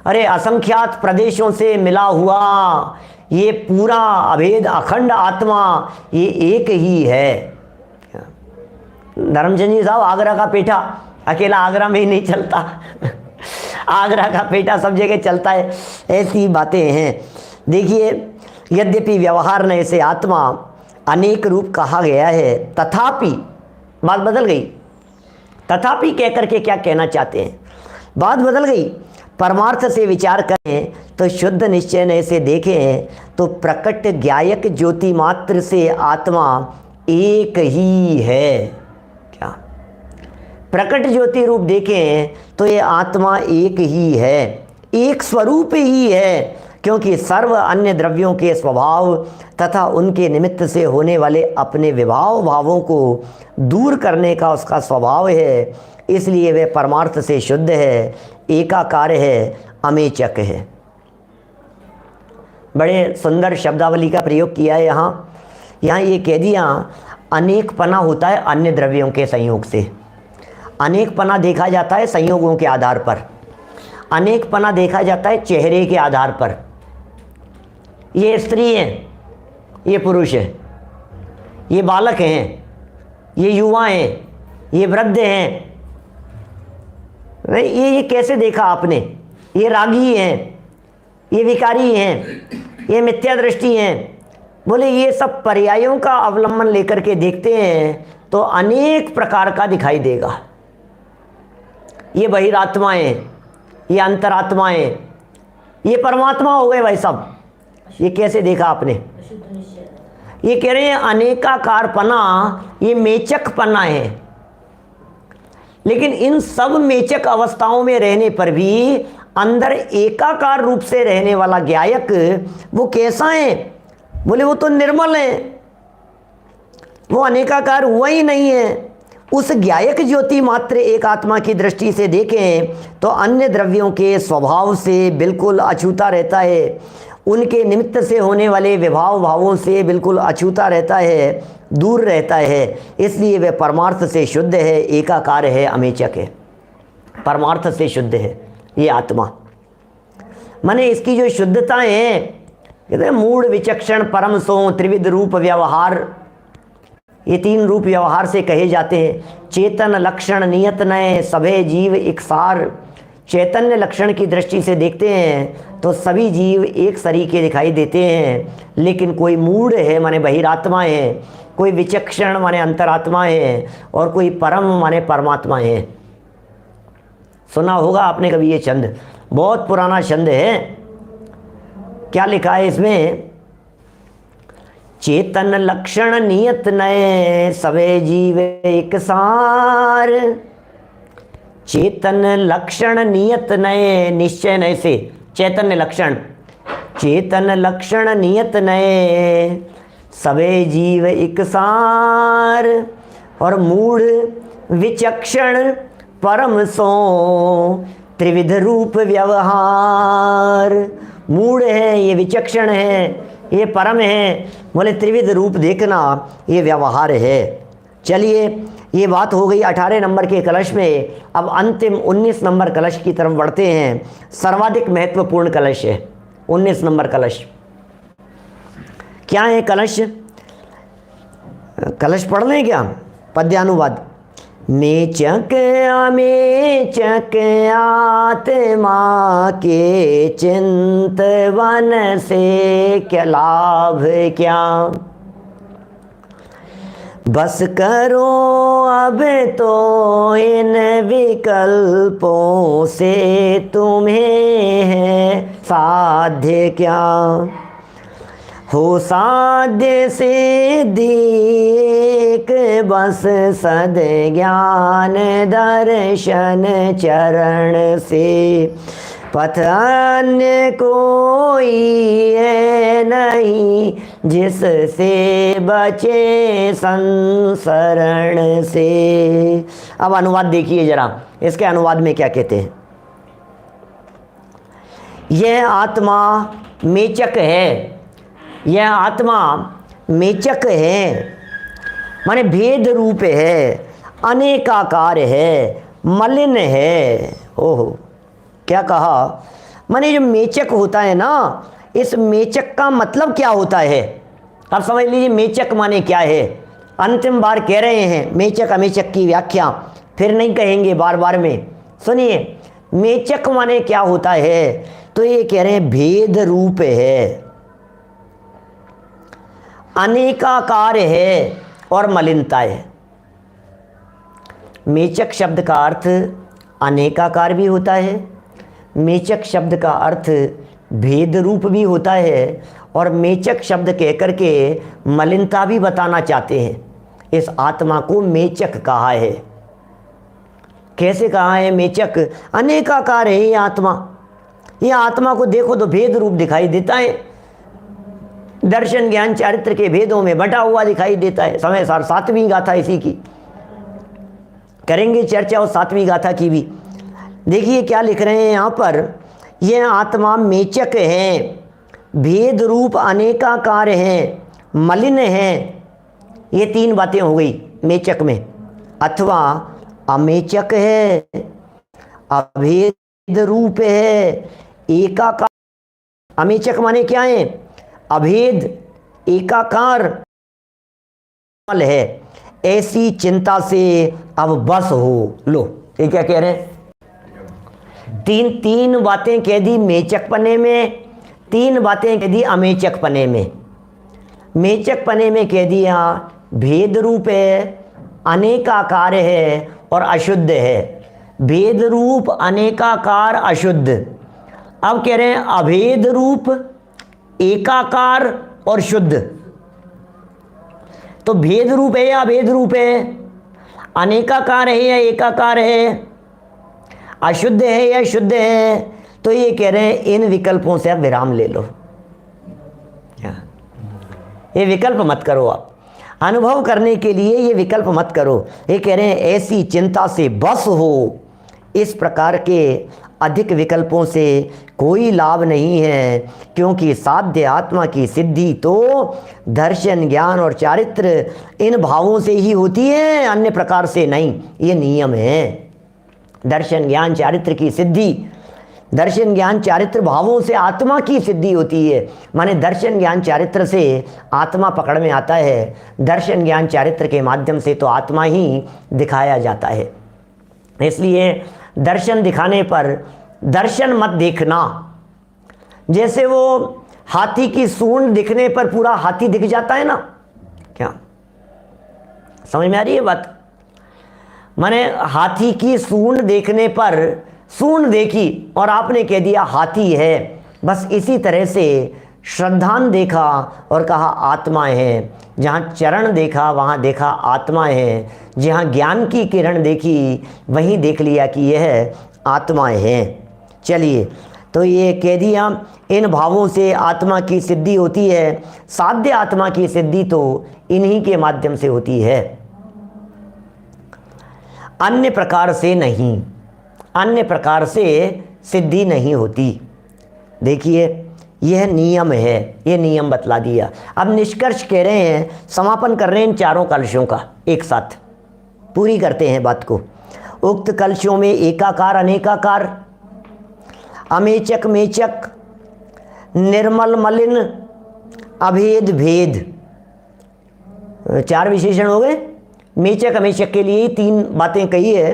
अरे असंख्यात प्रदेशों से मिला हुआ ये पूरा अभेद अखंड आत्मा, ये एक ही है। धर्मचंद जी साहब, आगरा का पेठा अकेला आगरा में ही नहीं चलता, आगरा का पेठा सब जगह चलता है, ऐसी बातें हैं। देखिए, यद्यपि व्यवहार ने इसे आत्मा अनेक रूप कहा गया है, तथापि, बात बदल गई, तथापि कहकर के क्या कहना चाहते हैं? बात बदल गई। परमार्थ से विचार करें तो शुद्ध निश्चय ने इसे देखें तो प्रकट ज्ञायक ज्योति मात्र से आत्मा एक ही है। क्या प्रकट ज्योति रूप देखें तो ये आत्मा एक ही है, एक स्वरूप ही है, क्योंकि सर्व अन्य द्रव्यों के स्वभाव तथा उनके निमित्त से होने वाले अपने विभाव भावों को दूर करने का उसका स्वभाव है। इसलिए वे परमार्थ से शुद्ध है, एकाकार है, अमेचक है। बड़े सुंदर शब्दावली का प्रयोग किया है यहाँ ये कह दिया, अनेकपना होता है अन्य द्रव्यों के संयोग से। अनेकपना देखा जाता है संयोगों के आधार पर, अनेकपना देखा जाता है चेहरे के आधार पर। ये स्त्री है, ये पुरुष है, ये बालक हैं, ये युवा हैं, ये वृद्ध हैं। ये कैसे देखा आपने? ये रागी हैं, ये विकारी हैं, ये मिथ्या दृष्टि हैं। बोले ये सब पर्यायों का अवलंबन लेकर के देखते हैं तो अनेक प्रकार का दिखाई देगा। ये बहिरात्माएं, ये अंतरात्माएं, ये परमात्मा हो गए भाई साहब। ये कैसे देखा आपने? ये कह रहे हैं अनेकाकारपना, ये मेचकपना है। लेकिन इन सब मेचक अवस्थाओं में रहने पर भी अंदर एकाकार रूप से रहने वाला ज्ञायक वो कैसा है? बोले वो तो निर्मल है, वो अनेकाकार हुआ ही नहीं है। उस ज्ञायक ज्योति मात्र एक आत्मा की दृष्टि से देखें तो अन्य द्रव्यों के स्वभाव से बिल्कुल अछूता रहता है, उनके निमित्त से होने वाले विभाव भावों से बिल्कुल अछूता रहता है, दूर रहता है। इसलिए वह परमार्थ से शुद्ध है, एकाकार है, अमेचक है। परमार्थ से शुद्ध है ये आत्मा, माने इसकी जो शुद्धता है कहते हैं मूढ़ विचक्षण परम सो त्रिविध रूप व्यवहार, ये 3 रूप व्यवहार से कहे जाते हैं। चेतन लक्षण नियत नए सभे जीव इकसार, चैतन्य लक्षण की दृष्टि से देखते हैं तो सभी जीव एक सरीके दिखाई देते हैं, लेकिन कोई मूढ़ है माने बहिरात्मा है, कोई विचक्षण माने अंतरात्मा है, और कोई परम माने परमात्मा है। सुना होगा आपने कभी ये छंद, बहुत पुराना छंद है। क्या लिखा है इसमें? चेतन लक्षण नियत नए सवे जीव एक सार, चेतन लक्षण नियत नए निश्चय नए से, चैतन्य लक्षण, चेतन लक्षण नियत नए सवे जीव एक सार, और मूढ़ विचक्षण परम सो त्रिविध रूप व्यवहार। मूढ़ है, ये विचक्षण है, ये परम है, बोले त्रिविध रूप देखना ये व्यवहार है। चलिए ये बात हो गई 18 नंबर के कलश में। अब अंतिम 19 नंबर कलश की तरफ बढ़ते हैं। सर्वाधिक महत्वपूर्ण कलश है 19 नंबर कलश। क्या है कलश? कलश पढ़ लें क्या? पद्यानुवाद। मेचक अमेचक आत्मा के चिंतवन से क्या लाभ क्या, बस करो अब तो इन विकल्पों से तुम्हें है साध्य क्या, हो साध्य सिद्धि एक बस सद ज्ञान दर्शन चरण से, पथ अन्य कोई है नहीं जिससे बचे संसरण से। अब अनुवाद देखिए जरा, इसके अनुवाद में क्या कहते हैं। यह आत्मा मेचक है, यह आत्मा मेचक है माने भेद रूप है, अनेकाकार है, मलिन है। ओहो, क्या कहा? माने जो मेचक होता है ना, इस मेचक का मतलब क्या होता है? आप समझ लीजिए मेचक माने क्या है। अंतिम बार कह रहे हैं मेचक अमेचक की व्याख्या, फिर नहीं कहेंगे बार बार में। सुनिए मेचक माने क्या होता है, तो ये कह रहे हैं भेद रूप है, अनेकाकार है और मलिनता है। मेचक शब्द का अर्थ अनेकाकार भी होता है, मेचक शब्द का अर्थ भेद रूप भी होता है, और मेचक शब्द कहकर के मलिनता भी बताना चाहते हैं। इस आत्मा को मेचक कहा है। कैसे कहा है मेचक? अनेकाकार है ये आत्मा। ये आत्मा को देखो तो भेद रूप दिखाई देता है, दर्शन ज्ञान चारित्र के भेदों में बटा हुआ दिखाई देता है। समय सार 7वीं गाथा इसी की करेंगे चर्चा, और 7वीं गाथा की भी। देखिए क्या लिख रहे हैं यहाँ पर, यह आत्मा मेचक है, भेद रूप अनेकाकार है, मलिन है। ये 3 बातें हो गई मेचक में। अथवा अमेचक है, अभेद रूप है, एकाकार। अमेचक माने क्या है? अभेद, एकाकार है। ऐसी चिंता से अब बस हो लो। ये क्या कह रहे हैं? तीन बातें कह दी मेचक पने में, 3 बातें कह दी अमेचक पने में। मेचक पने में कह दिया भेद रूप है, अनेकाकार है और अशुद्ध है। भेद रूप, अनेकाकार, अशुद्ध। अब कह रहे हैं अभेद रूप, एकाकार और शुद्ध। तो भेद रूप है या अभेद रूप है, अनेकाकार है या एकाकार है, अशुद्ध है या शुद्ध है। तो ये कह रहे हैं इन विकल्पों से आप विराम ले लो, ये विकल्प मत करो। आप अनुभव करने के लिए ये विकल्प मत करो। ये कह रहे हैं ऐसी चिंता से बस हो। इस प्रकार के अधिक विकल्पों से कोई लाभ नहीं है, क्योंकि साध्य आत्मा की सिद्धि तो दर्शन ज्ञान और चारित्र इन भावों से ही होती है, अन्य प्रकार से नहीं। ये नियम है। दर्शन ज्ञान चारित्र की सिद्धि दर्शन ज्ञान चारित्र भावों से आत्मा की सिद्धि होती है। माने दर्शन ज्ञान चारित्र से आत्मा पकड़ में आता है, दर्शन ज्ञान चारित्र के माध्यम से तो आत्मा ही दिखाया जाता है। इसलिए दर्शन दिखाने पर दर्शन मत देखना। जैसे वो हाथी की सूंड दिखने पर पूरा हाथी दिख जाता है ना, क्या समझ में आ रही है बात? माने हाथी की सूंड देखने पर सूंड देखी और आपने कह दिया हाथी है। बस इसी तरह से श्रद्धान देखा और कहा आत्मा है। जहाँ चरण देखा वहाँ देखा आत्मा है, जहाँ ज्ञान की किरण देखी वहीं देख लिया कि यह आत्मा है। चलिए, तो ये कह दिया इन भावों से आत्मा की सिद्धि होती है। साध्य आत्मा की सिद्धि तो इन्हीं के माध्यम से होती है, अन्य प्रकार से नहीं, अन्य प्रकार से सिद्धि नहीं होती। देखिए यह नियम है, ये नियम बतला दिया। अब निष्कर्ष कह रहे हैं, समापन कर रहे हैं इन चारों कलशों का, एक साथ पूरी करते हैं बात को। उक्त कलशों में एकाकार अनेकाकार, अमेचक मेचक, निर्मल मलिन, अभेद भेद, चार विशेषण हो गए। मेचक अमेचक के लिए ही तीन बातें कही है,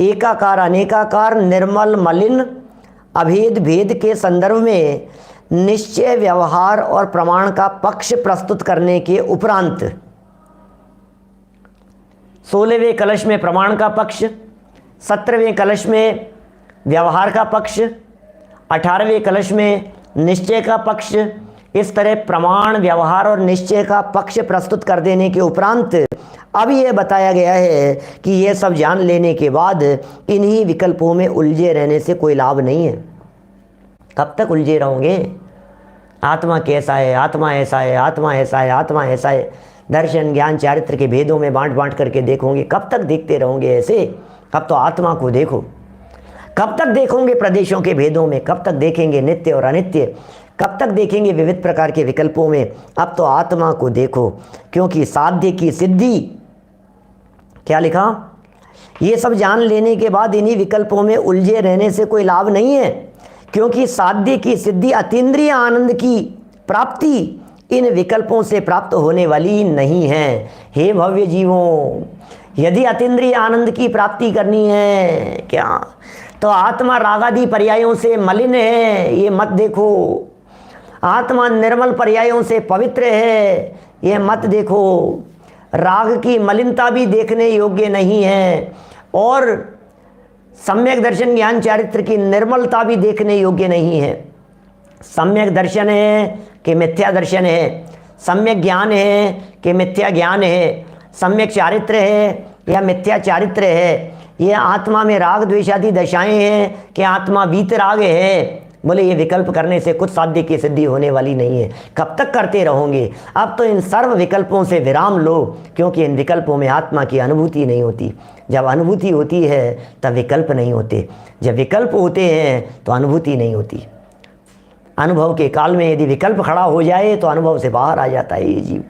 एकाकार अनेकाकार, निर्मल मलिन, अभेद भेद के संदर्भ में निश्चय व्यवहार और प्रमाण का पक्ष प्रस्तुत करने के उपरांत 16वें कलश में प्रमाण का पक्ष, 17वें कलश में व्यवहार का पक्ष, 18वें कलश में निश्चय का पक्ष, इस तरह प्रमाण व्यवहार और निश्चय का पक्ष प्रस्तुत कर देने के उपरांत अब यह बताया गया है कि यह सब जान लेने के बाद इन्हीं विकल्पों में उलझे रहने से कोई लाभ नहीं है। कब तक उलझे रहोगे? आत्मा कैसा है, आत्मा ऐसा है, आत्मा ऐसा है, आत्मा ऐसा है, दर्शन ज्ञान चारित्र के भेदों में बांट बांट करके देखोगे, कब तक देखते रहोगे ऐसे? अब तो आत्मा को देखो। कब तक देखोगे प्रदेशों के भेदों में? कब तक देखेंगे नित्य और अनित्य? कब तक देखेंगे विविध प्रकार के विकल्पों में? अब तो आत्मा को देखो, क्योंकि साध्य की सिद्धि, क्या लिखा? ये सब जान लेने के बाद इन्हीं विकल्पों में उलझे रहने से कोई लाभ नहीं है, क्योंकि साध्य की सिद्धि अतीन्द्रिय आनंद की प्राप्ति इन विकल्पों से प्राप्त होने वाली नहीं है। हे भव्य जीवों, यदि अतीन्द्रिय आनंद की प्राप्ति करनी है क्या, तो आत्मा रागादि पर्यायों से मलिन है, ये मत देखो। आत्मा निर्मल पर्यायों से पवित्र है, ये मत देखो। राग की मलिनता भी देखने योग्य नहीं है, और सम्यक दर्शन ज्ञान चारित्र की निर्मलता भी देखने योग्य नहीं है। सम्यक दर्शन है कि मिथ्या दर्शन है, सम्यक ज्ञान है कि मिथ्या ज्ञान है, सम्यक चारित्र है या मिथ्या चारित्र है, ये आत्मा में राग द्वेषादि दशाएं हैं कि आत्मा वीतराग है। बोले ये विकल्प करने से कुछ साध्य की सिद्धि होने वाली नहीं है। कब तक करते रहोगे? अब तो इन सर्व विकल्पों से विराम लो, क्योंकि इन विकल्पों में आत्मा की अनुभूति नहीं होती। जब अनुभूति होती है तब विकल्प नहीं होते, जब विकल्प होते हैं तो अनुभूति नहीं होती। अनुभव के काल में यदि विकल्प खड़ा हो जाए तो अनुभव से बाहर आ जाता है ये जीव।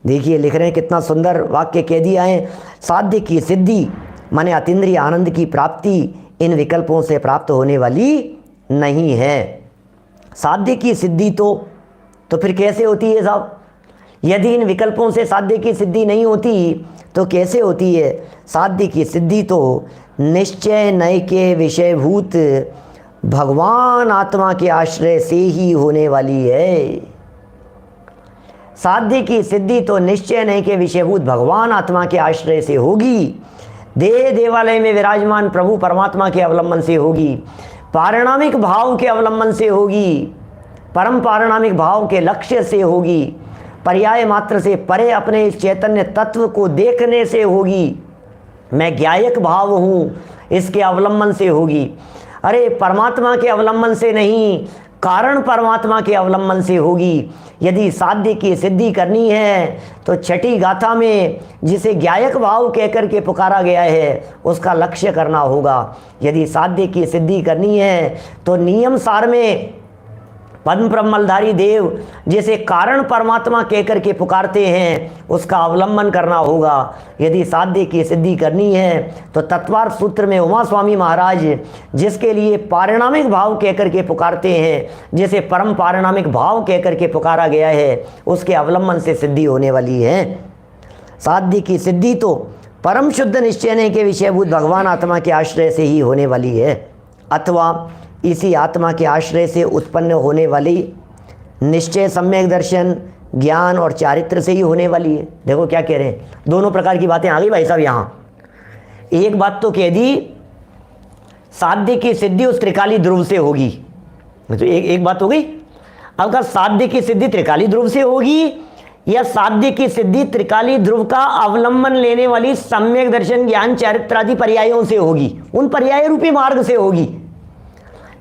देखिए लिख रहे हैं, कितना सुंदर वाक्य कह दिया है। साध्य की सिद्धि माने अतीन्द्रिय आनंद की प्राप्ति इन विकल्पों से प्राप्त होने वाली नहीं है। साध्य की सिद्धि तो फिर कैसे होती है साहब? यदि इन विकल्पों से साध्य की सिद्धि नहीं होती तो कैसे होती है? साध्य की सिद्धि तो निश्चय नय के विषयभूत भगवान आत्मा के आश्रय से ही होने वाली है। साध्य की सिद्धि तो निश्चय नय के विषयभूत भगवान आत्मा के आश्रय से होगी, देह देवालय में विराजमान प्रभु परमात्मा के अवलंबन से होगी, पारिणामिक भाव के अवलंबन से होगी, परम पारिणामिक भाव के लक्ष्य से होगी, पर्याय मात्र से परे अपने इस चैतन्य तत्व को देखने से होगी, मैं ज्ञायक भाव हूँ इसके अवलंबन से होगी। अरे परमात्मा के अवलंबन से नहीं, कारण परमात्मा के अवलंबन से होगी। यदि साध्य की सिद्धि करनी है तो छठी गाथा में जिसे ज्ञायक भाव कहकर के पुकारा गया है उसका लक्ष्य करना होगा। यदि साध्य की सिद्धि करनी है तो नियम सार में पद्म प्रमलधारी देव जैसे कारण परमात्मा कहकर के पुकारते हैं, उसका अवलंबन करना होगा। यदि साध्य की सिद्धि करनी है तो तत्वार्थ सूत्र में उमा स्वामी महाराज जिसके लिए पारिणामिक भाव कहकर के पुकारते हैं, जैसे परम पारिणामिक भाव कहकर के पुकारा गया है, उसके अवलंबन से सिद्धि होने वाली है। साध्य की सिद्धि तो परम शुद्ध निश्चय के विषयभूत भगवान आत्मा के आश्रय से ही होने वाली है, अथवा इसी आत्मा के आश्रय से उत्पन्न होने वाली निश्चय, सम्यक दर्शन, ज्ञान और चारित्र से ही होने वाली है। देखो क्या कह रहे हैं, दोनों प्रकार की बातें आ गई भाई साहब यहाँ। एक बात तो कह दी साध्य की सिद्धि उस त्रिकाली ध्रुव से होगी, तो एक बात हो गई। अब का साध्य की सिद्धि त्रिकाली ध्रुव से होगी या साध्य की सिद्धि त्रिकाली ध्रुव का अवलंबन लेने वाली सम्यक दर्शन, ज्ञान, चारित्र आदि पर्यायों से होगी, उन पर्याय रूपी मार्ग से होगी।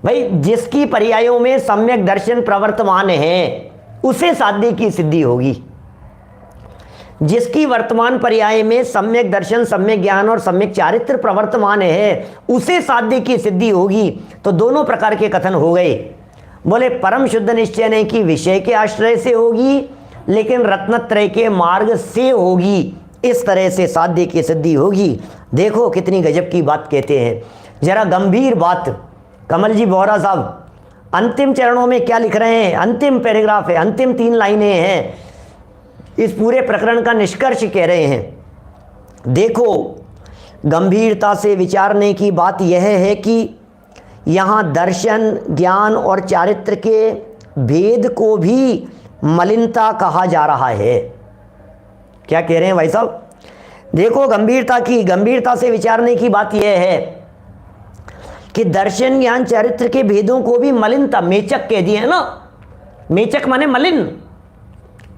भाई जिसकी पर्यायों में सम्यक दर्शन प्रवर्तमान है उसे साध्य की सिद्धि होगी। जिसकी वर्तमान पर्याय में सम्यक दर्शन, सम्यक ज्ञान और सम्यक चारित्र प्रवर्तमान है उसे साध्य की सिद्धि होगी। तो दोनों प्रकार के कथन हो गए। बोले परम शुद्ध निश्चय ने कि विषय के आश्रय से होगी, लेकिन रत्नत्रय के मार्ग से होगी। इस तरह से साध्य की सिद्धि होगी। देखो कितनी गजब की बात कहते हैं, जरा गंभीर बात। कमल जी बोहरा साहब अंतिम चरणों में क्या लिख रहे हैं, अंतिम पैराग्राफ है, अंतिम 3 लाइनें हैं, इस पूरे प्रकरण का निष्कर्ष कह रहे हैं। देखो गंभीरता से विचारने की बात यह है कि यहाँ दर्शन, ज्ञान और चारित्र के भेद को भी मलिनता कहा जा रहा है। क्या कह रहे हैं भाई साहब, देखो गंभीरता से विचारने की बात यह है कि दर्शन, ज्ञान, चारित्र के भेदों को भी मलिनता, मेचक कह दिए है ना, मेचक माने मलिन।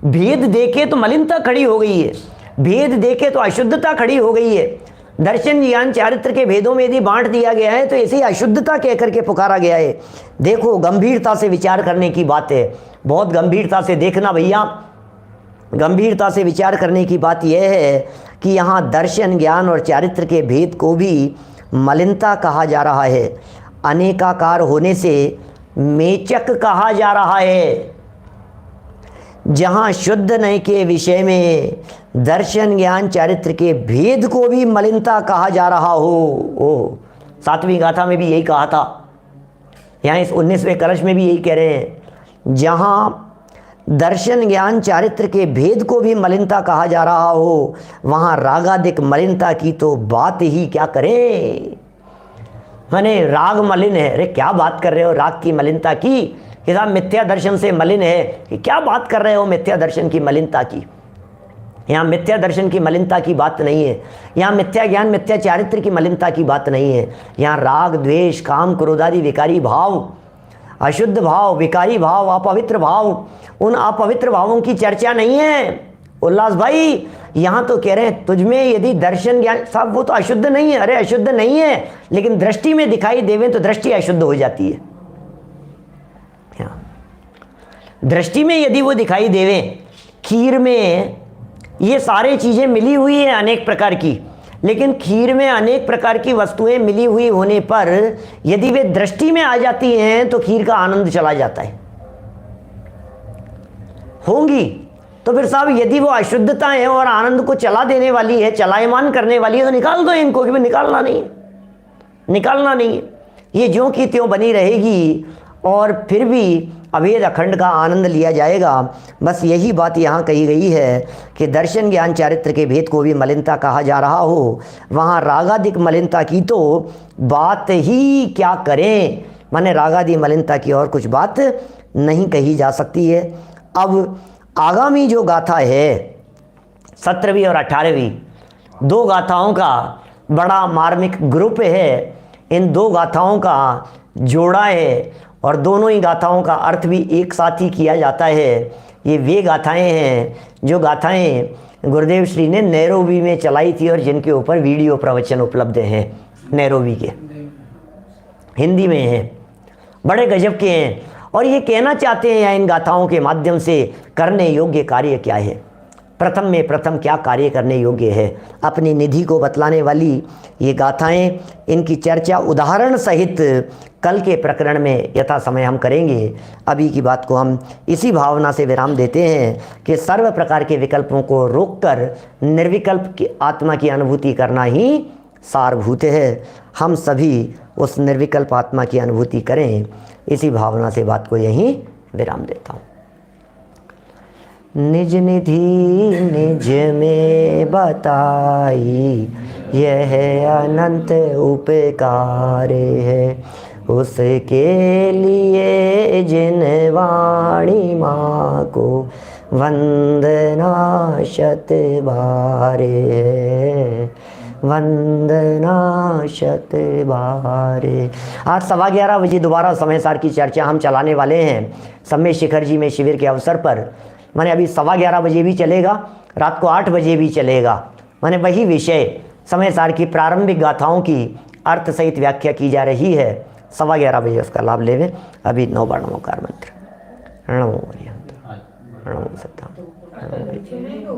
भेद देखे तो मलिनता खड़ी हो गई है, भेद देखे तो अशुद्धता खड़ी हो गई है। दर्शन, ज्ञान, चारित्र के भेदों में यदि बांट दिया गया है तो ऐसी अशुद्धता कह करके पुकारा गया है। देखो गंभीरता से विचार करने की बात है, बहुत गंभीरता से देखना भैया। गंभीरता से विचार करने की बात यह है कि यहाँ दर्शन, ज्ञान और चारित्र के भेद को भी मलिनता कहा जा रहा है। अनेकाकार होने से मेचक कहा जा रहा है। जहाँ शुद्ध नय के विषय में दर्शन, ज्ञान, चारित्र के भेद को भी मलिनता कहा जा रहा हो। 7वीं गाथा में भी यही कहा था, यहाँ इस 19वें कलश में भी यही कह रहे हैं। जहाँ दर्शन, ज्ञान, चारित्र के भेद को भी मलिनता कहा जा रहा हो, वहाँ रागादिक मलिनता की तो बात ही क्या करें। माने राग मलिन है, अरे क्या बात कर रहे हो राग की मलिनता की, कि साहब मिथ्या दर्शन से मलिन है, कि क्या बात कर रहे हो मिथ्या दर्शन की मलिनता की। यहाँ मिथ्या दर्शन की मलिनता की बात नहीं है, यहाँ मिथ्या ज्ञान, मिथ्या चारित्र की मलिनता की बात नहीं है। यहाँ राग, द्वेष, काम, क्रोध आदि विकारी भाव, अशुद्ध भाव, विकारी भाव, अपवित्र भाव, उन अपवित्र भावों की चर्चा नहीं है। उल्लास भाई यहाँ तो कह रहे हैं तुझमें यदि दर्शन, ज्ञान, साहब वो तो अशुद्ध नहीं है, अरे अशुद्ध नहीं है, लेकिन दृष्टि में दिखाई देवे तो दृष्टि अशुद्ध हो जाती है। दृष्टि में यदि वो दिखाई देवे, खीर में ये सारी चीज़ें मिली हुई है अनेक प्रकार की, लेकिन खीर में अनेक प्रकार की वस्तुएं मिली हुई होने पर यदि वे दृष्टि में आ जाती हैं तो खीर का आनंद चला जाता है। होंगी तो फिर साहब यदि वो अशुद्धता है और आनंद को चला देने वाली है, चलायमान करने वाली है, तो निकाल दो इनको, कि निकालना नहीं है, निकालना नहीं है। ये ज्यों की त्यों बनी रहेगी और फिर भी अभेद अखंड का आनंद लिया जाएगा। बस यही बात यहाँ कही गई है कि दर्शन, ज्ञान, चारित्र के भेद को भी मलिनता कहा जा रहा हो, वहाँ रागादिक मलिनता की तो बात ही क्या करें। माने रागादि मलिनता की और कुछ बात नहीं कही जा सकती है। अब आगामी जो गाथा है 17वीं और 18वीं, 2 गाथाओं का बड़ा मार्मिक ग्रुप है। इन 2 गाथाओं का जोड़ा है और दोनों ही गाथाओं का अर्थ भी एक साथ ही किया जाता है। ये वे गाथाएं हैं जो गाथाएं गुरुदेव श्री ने नैरोबी में चलाई थी और जिनके ऊपर वीडियो प्रवचन उपलब्ध हैं, नैरोबी के हिंदी में हैं, बड़े गजब के हैं। और ये कहना चाहते हैं या इन गाथाओं के माध्यम से करने योग्य कार्य क्या है, प्रथम में प्रथम क्या कार्य करने योग्य है, अपनी निधि को बतलाने वाली ये गाथाएं, इनकी चर्चा उदाहरण सहित कल के प्रकरण में यथा समय हम करेंगे। अभी की बात को हम इसी भावना से विराम देते हैं कि सर्व प्रकार के विकल्पों को रोककर निर्विकल्प की आत्मा की अनुभूति करना ही सारभूत है। हम सभी उस निर्विकल्प आत्मा की अनुभूति करें। इसी भावना से बात को यहीं विराम देता हूँ। निज निधि निज में बताई यह अनंत उपकार है, उसके लिए जिन वाणी माँ को वंदना शत बारे है, वंदना शत बारे। आज 11:15 बजे दोबारा समय सार की चर्चा हम चलाने वाले हैं सम्मेद शिखर जी में शिविर के अवसर पर। माने अभी 11:15 बजे भी चलेगा, रात को 8 बजे भी चलेगा। माने वही विषय समय सार की प्रारंभिक गाथाओं की अर्थ सहित व्याख्या की जा रही है। 11:15 बजे उसका लाभ लेवें। अभी 9 बार नमोकार मंत्र। नमो हरिहंत, नमो सत्ता, नमो